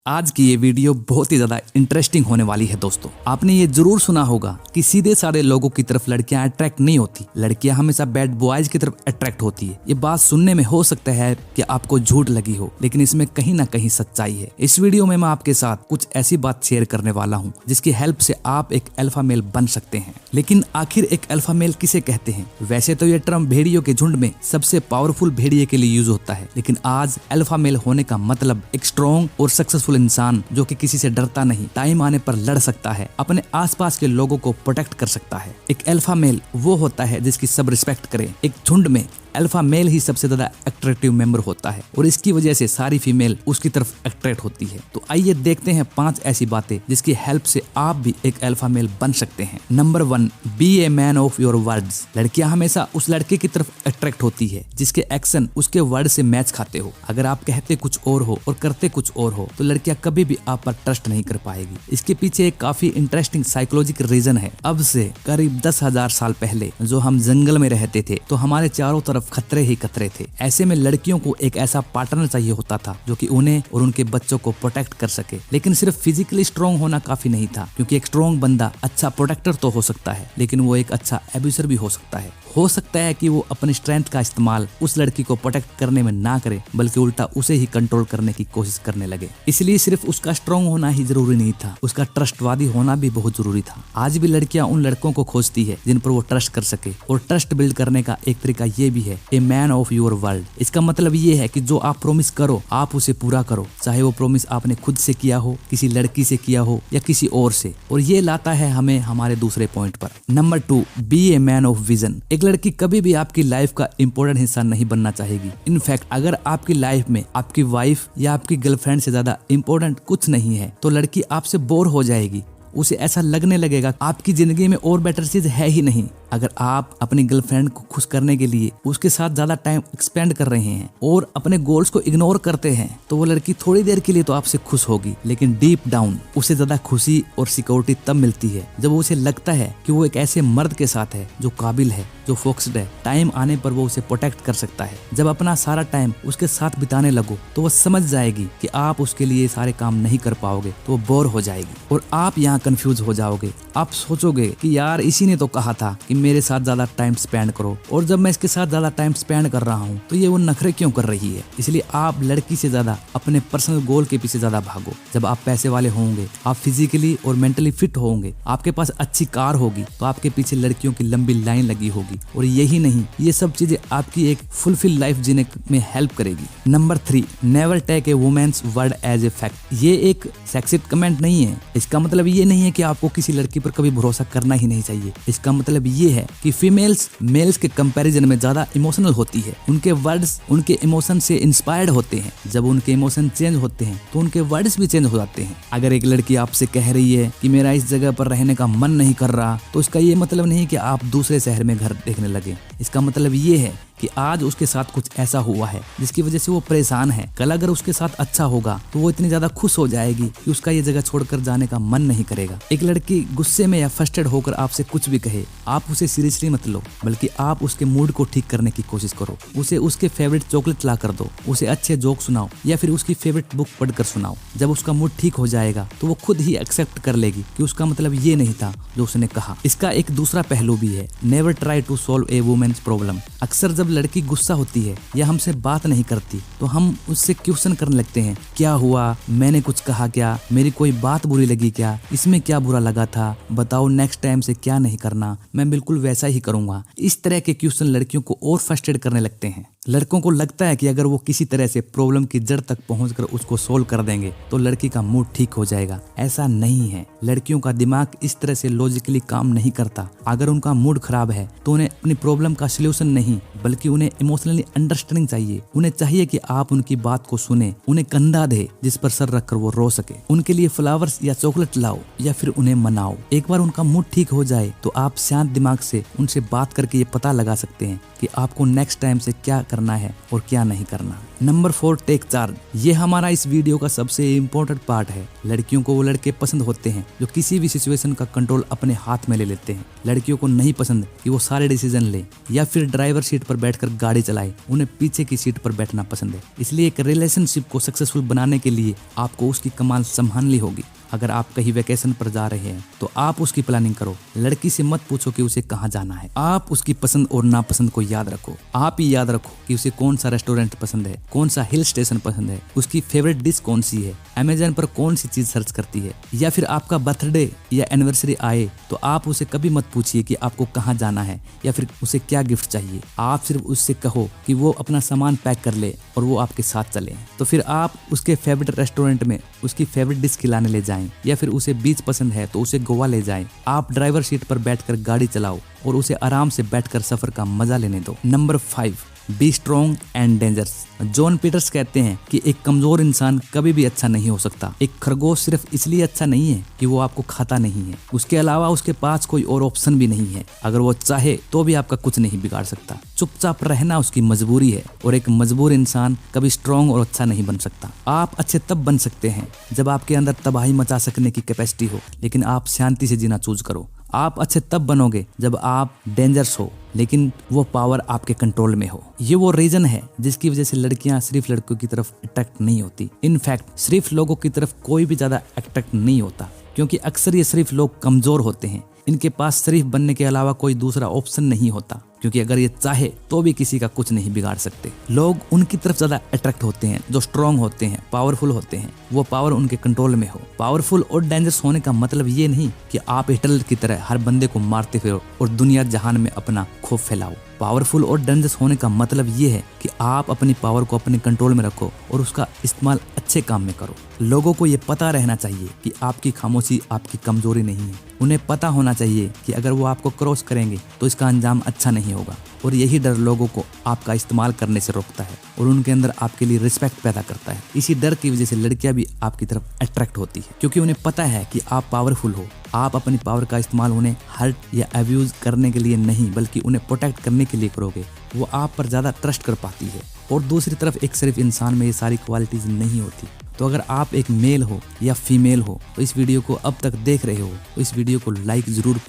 आज की ये वीडियो बहुत ही ज्यादा इंटरेस्टिंग होने वाली है दोस्तों। आपने ये जरूर सुना होगा कि सीधे सारे लोगों की तरफ लड़कियां अट्रैक्ट नहीं होती, लड़कियां हमेशा बैड बॉयज की तरफ अट्रैक्ट होती है। ये बात सुनने में हो सकता है कि आपको झूठ लगी हो, लेकिन इसमें कहीं ना कहीं सच्चाई है। इस वीडियो में मैं आपके साथ कुछ ऐसी बात शेयर करने वाला हूँ जिसकी हेल्प से आप एक अल्फा मेल बन सकते हैं। लेकिन आखिर एक अल्फा मेल किसे कहते हैं? वैसे तो ये टर्म भेड़ियों के झुंड में सबसे पावरफुल भेड़िए के लिए यूज होता है, लेकिन आज अल्फा मेल होने का मतलब एक स्ट्रॉन्ग और सक्सेसफुल इंसान जो कि किसी से डरता नहीं, टाइम आने पर लड़ सकता है, अपने आसपास के लोगों को प्रोटेक्ट कर सकता है। एक अल्फा मेल वो होता है जिसकी सब रिस्पेक्ट करे। एक झुंड में अल्फा मेल ही सबसे ज्यादा अट्रैक्टिव मेंबर होता है और इसकी वजह से सारी फीमेल उसकी तरफ अट्रैक्ट होती है। तो आइए देखते हैं 5 ऐसी बातें जिसकी हेल्प से आप भी एक अल्फा मेल बन सकते हैं। Number 1, be a man of your words. लड़कियां हमेशा उस लड़के की तरफ अट्रैक्ट होती है जिसके एक्शन उसके वर्ड से मैच खाते हो। अगर आप कहते कुछ और हो और करते कुछ और हो तो लड़कियां कभी भी आप पर ट्रस्ट नहीं कर पाएगी। इसके पीछे एक काफी इंटरेस्टिंग साइकोलॉजिकल रीजन है। अब से करीब 10,000 साल पहले जो हम जंगल में रहते थे तो हमारे चारों तरफ खतरे ही खतरे थे। ऐसे में लड़कियों को एक ऐसा पार्टनर चाहिए होता था जो कि उन्हें और उनके बच्चों को प्रोटेक्ट कर सके। लेकिन सिर्फ फिजिकली स्ट्रॉन्ग होना काफी नहीं था, क्योंकि एक स्ट्रॉन्ग बंदा अच्छा प्रोटेक्टर तो हो सकता है, लेकिन वो एक अच्छा एब्यूसर भी हो सकता है। हो सकता है कि वो अपनी स्ट्रेंथ का इस्तेमाल उस लड़की को प्रोटेक्ट करने में ना करे, बल्कि उल्टा उसे ही कंट्रोल करने की कोशिश करने लगे। इसलिए सिर्फ उसका स्ट्रॉन्ग होना ही जरूरी नहीं था, उसका ट्रस्टवादी होना भी बहुत जरूरी था। आज भी लड़कियां उन लड़कों को खोजती है जिन पर वो ट्रस्ट कर सके, और ट्रस्ट बिल्ड करने का एक तरीका ये भी है, ए मैन ऑफ योर वर्ल्ड। इसका मतलब ये है कि जो आप प्रॉमिस करो आप उसे पूरा करो, चाहे वो प्रॉमिस आपने खुद से किया हो, किसी लड़की से किया हो या किसी और से। और ये लाता है हमें हमारे दूसरे पॉइंट पर। Number 2, be a man of vision. एक लड़की कभी भी आपकी लाइफ का इंपॉर्टेंट हिस्सा नहीं बनना चाहेगी। इनफैक्ट अगर आपकी लाइफ में आपकी वाइफ या आपकी गर्लफ्रेंड से ज्यादा इंपॉर्टेंट कुछ नहीं है तो लड़की आपसे बोर हो जाएगी। उसे ऐसा लगने लगेगा आपकी जिंदगी में और बेटर चीज है ही नहीं। अगर आप अपनी गर्लफ्रेंड को खुश करने के लिए उसके साथ ज्यादा टाइम एक्सपेंड कर रहे हैं और अपने गोल्स को इग्नोर करते हैं तो वो लड़की थोड़ी देर के लिए तो आपसे खुश होगी, लेकिन डीप डाउन उसे ज्यादा खुशी और सिक्योरिटी तब मिलती है जब उसे लगता है कि वो एक ऐसे मर्द के साथ है जो काबिल है, जो फोकस्ड है, टाइम आने पर वो उसे प्रोटेक्ट कर सकता है। जब अपना सारा टाइम उसके साथ बिताने लगो तो वो समझ जाएगी कि आप उसके लिए सारे काम नहीं कर पाओगे, तो वो बोर हो जाएगी और आप यहाँ कंफ्यूज हो जाओगे। आप सोचोगे कि यार इसी ने तो कहा था कि मेरे साथ ज्यादा टाइम स्पेंड करो, और जब मैं इसके साथ ज्यादा टाइम स्पेंड कर रहा हूँ तो ये वो नखरे क्यों कर रही है। इसलिए आप लड़की से ज्यादा अपने पर्सनल गोल के पीछे ज्यादा भागो। जब आप पैसे वाले होंगे, आप फिजिकली और मेंटली फिट होंगे, आपके पास अच्छी कार होगी, तो आपके पीछे लड़कियों की लंबी लाइन लगी होगी। और यही नहीं, ये सब चीजें आपकी एक फुलफिल लाइफ जीने में हेल्प करेगी। Number 3, never take a women's word as a fact. ये एक सेक्सिस्ट कमेंट नहीं है। इसका मतलब ये नहीं है कि आपको किसी लड़की पर कभी भरोसा करना ही नहीं चाहिए। इसका मतलब ये है कि फीमेल्स मेल्स के कंपैरिजन में ज्यादा इमोशनल होती है। उनके वर्ड्स उनके इमोशन से इंस्पायर्ड होते हैं। जब उनके इमोशन चेंज होते हैं तो उनके वर्ड्स भी चेंज हो जाते हैं। अगर एक लड़की आपसे कह रही है कि मेरा इस जगह पर रहने का मन नहीं कर रहा, तो इसका ये मतलब नहीं कि आप दूसरे शहर में घर देखने लगे। इसका मतलब ये है कि आज उसके साथ कुछ ऐसा हुआ है जिसकी वजह से वो परेशान है। कल अगर उसके साथ अच्छा होगा तो वो इतनी ज्यादा खुश हो जाएगी कि उसका ये जगह छोड़कर जाने का मन नहीं करेगा। एक लड़की गुस्से में या फ्रस्ट्रेटेड होकर आपसे कुछ भी कहे, आप उसे सीरियसली मत लो, बल्कि आप उसके मूड को ठीक करने की कोशिश करो। उसे उसके फेवरेट चॉकलेट ला कर दो, उसे अच्छे जोक सुनाओ या फिर उसकी फेवरेट बुक पढ़कर सुनाओ। जब उसका मूड ठीक हो जाएगा तो वो खुद ही एक्सेप्ट कर लेगी कि उसका मतलब ये नहीं था जो उसने कहा। इसका एक दूसरा पहलू भी है, never try to solve a women's problem. अक्सर जब लड़की गुस्सा होती है या हमसे बात नहीं करती तो हम उससे क्वेश्चन करने लगते हैं, क्या हुआ, मैंने कुछ कहा क्या, मेरी कोई बात बुरी लगी क्या, इसमें क्या बुरा लगा था, बताओ नेक्स्ट टाइम से क्या नहीं करना, मैं बिल्कुल वैसा ही करूंगा। इस तरह के क्वेश्चन लड़कियों को और फ्रस्ट्रेट करने लगते हैं। लड़कों को लगता है कि अगर वो किसी तरह से प्रॉब्लम की जड़ तक पहुंचकर उसको सोल्व कर देंगे तो लड़की का मूड ठीक हो जाएगा। ऐसा नहीं है। लड़कियों का दिमाग इस तरह से लॉजिकली काम नहीं करता। अगर उनका मूड खराब है तो उन्हें अपनी प्रॉब्लम का सलूशन नहीं, बल्कि उन्हें इमोशनली अंडरस्टैंडिंग चाहिए। उन्हें चाहिए कि आप उनकी बात को सुने, उन्हें कंधा दे जिस पर सर रखकर वो रो सके। उनके लिए फ्लावर्स या चॉकलेट लाओ या फिर उन्हें मनाओ। एक बार उनका मूड ठीक हो जाए तो आप शांत दिमाग से उनसे बात करके ये पता लगा सकते हैं कि आपको नेक्स्ट टाइम से क्या करना है और क्या नहीं करना। Number 4, take charge. ये हमारा इस वीडियो का सबसे इम्पोर्टेंट पार्ट है। लड़कियों को वो लड़के पसंद होते हैं जो किसी भी सिचुएशन का कंट्रोल अपने हाथ में ले लेते हैं। लड़कियों को नहीं पसंद कि वो सारे डिसीजन ले या फिर ड्राइवर सीट पर बैठकर गाड़ी चलाए, उन्हें पीछे की सीट पर बैठना पसंद है। इसलिए एक रिलेशनशिप को सक्सेसफुल बनाने के लिए आपको उसकी कमाल संभालनी होगी। अगर आप कहीं वेकेशन पर जा रहे हैं तो आप उसकी प्लानिंग करो। लड़की से मत पूछो कि उसे कहाँ जाना है, आप उसकी पसंद और नापसंद को याद रखो। आप ही याद रखो कि उसे कौन सा रेस्टोरेंट पसंद है, कौन सा हिल स्टेशन पसंद है, उसकी फेवरेट डिश कौन सी है, अमेज़न पर कौन सी चीज सर्च करती है। या फिर आपका बर्थडे या एनिवर्सरी आए तो आप उसे कभी मत पूछिए कि आपको कहाँ जाना है या फिर उसे क्या गिफ्ट चाहिए। आप सिर्फ उससे कहो कि वो अपना सामान पैक कर ले और वो आपके साथ चले। तो फिर आप उसके फेवरेट रेस्टोरेंट में उसकी फेवरेट डिश खिलाने ले जाएं, या फिर उसे बीच पसंद है तो उसे गोवा ले जाएं। आप ड्राइवर सीट पर बैठकर गाड़ी चलाओ और उसे आराम से बैठकर सफर का मजा लेने दो। Number 5, be strong and dangerous. John Peters कहते हैं कि एक कमजोर इंसान कभी भी अच्छा नहीं हो सकता। एक खरगोश सिर्फ इसलिए अच्छा नहीं है कि वो आपको खाता नहीं है, उसके अलावा उसके पास कोई और ऑप्शन भी नहीं है। अगर वो चाहे तो भी आपका कुछ नहीं बिगाड़ सकता। चुपचाप रहना उसकी मजबूरी है और एक मजबूर इंसान कभी स्ट्रॉन्ग और अच्छा नहीं बन सकता। आप अच्छे तब बन सकते हैं जब आपके अंदर तबाही मचा सकने की कैपेसिटी हो, लेकिन आप शांति से जीना चूज करो। आप अच्छे तब बनोगे जब आप डेंजरस हो लेकिन वो पावर आपके कंट्रोल में हो। ये वो रीजन है जिसकी वजह से लड़कियां सिर्फ लड़कों की तरफ अट्रैक्ट नहीं होती। इनफैक्ट सिर्फ लोगों की तरफ कोई भी ज्यादा अट्रैक्ट नहीं होता, क्योंकि अक्सर ये सिर्फ लोग कमजोर होते हैं। इनके पास शरीफ बनने के अलावा कोई दूसरा ऑप्शन नहीं होता, क्योंकि अगर ये चाहे तो भी किसी का कुछ नहीं बिगाड़ सकते। लोग उनकी तरफ ज्यादा अट्रैक्ट होते हैं जो स्ट्रांग होते हैं, पावरफुल होते हैं, वो पावर उनके कंट्रोल में हो। पावरफुल और डेंजरस होने का मतलब ये नहीं कि आप हिटलर की तरह हर बंदे को मारते फिरो और दुनिया जहान में अपना खौफ फैलाओ। पावरफुल और डेंजरस होने का मतलब ये है कि आप अपनी पावर को अपने कंट्रोल में रखो और उसका इस्तेमाल अच्छे काम में करो। लोगों को ये पता रहना चाहिए कि आपकी खामोशी आपकी कमजोरी नहीं है। उन्हें पता होना चाहिए कि अगर वो आपको क्रॉस करेंगे तो इसका अंजाम अच्छा नहीं होगा, और यही डर लोगों को आपका इस्तेमाल करने से रोकता है और उनके अंदर आपके लिए रिस्पेक्ट पैदा करता है। इसी डर की वजह से लड़कियां भी आपकी तरफ अट्रैक्ट होती है, क्योंकि उन्हें पता है कि आप पावरफुल हो। आप अपनी पावर का इस्तेमाल उन्हें हर्ट या अब्यूज करने के लिए नहीं, बल्कि उन्हें प्रोटेक्ट करने के लिए करोगे। वो आप पर ज्यादा ट्रस्ट कर पाती है। और दूसरी तरफ एक सिर्फ इंसान में ये सारी क्वालिटीज नहीं होती। तो अगर आप एक मेल हो या फीमेल हो तो इस वीडियो को अब तक देख रहे हो तो इस वीडियो को लाइक जरूर